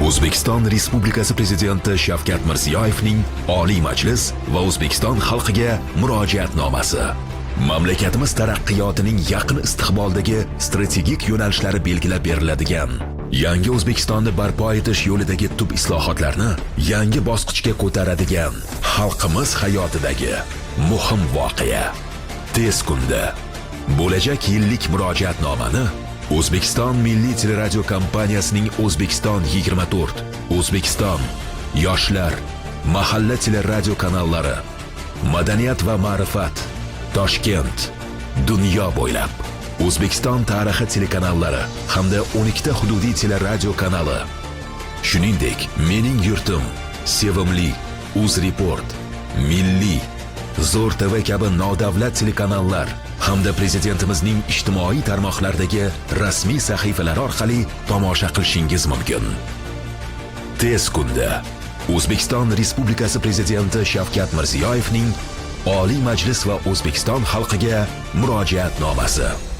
O'zbekiston Respublikasi Prezidenti Shavkat Mirziyoyevning Oliy Majlis va O'zbekiston xalqiga murojaatnomasi. Mamlakatimiz taraqqiyotining yaqin istiqboldagi strategik yo'nalishlari belgilab beriladigan yangi O'zbekistonni barpo etish yo'lidagi tub islohotlarni yangi bosqichga ko'taradigan xalqimiz hayotidagi muhim voqea. Tez kunda bo'lajak yillik murojaatnomani O'zbekiston Milliy teleradio kompaniyasining O'zbekiston 24, O'zbekiston, Yoshlar, Mahalla teleradio kanallari, Madaniyat va ma'rifat, Toshkent, dunyo bo'ylab, O'zbekiston tarixi telekanallari hamda 12 ta hududiy teleradio kanali, shuningdek, Mening yurtim, Sevimli, UzReport, Milliy, Zo'r TV kabi nodavlat telekanallar hamda Prezidentimizning ijtimoiy tarmoqlardagi rasmiy sahifalari orqali tomosha qilishingiz mumkin. Tez kunda O'zbekiston Respublikasi Prezidenti Shavkat Mirziyoyevning Oliy Majlis va O'zbekiston xalqiga murojaatnomasi.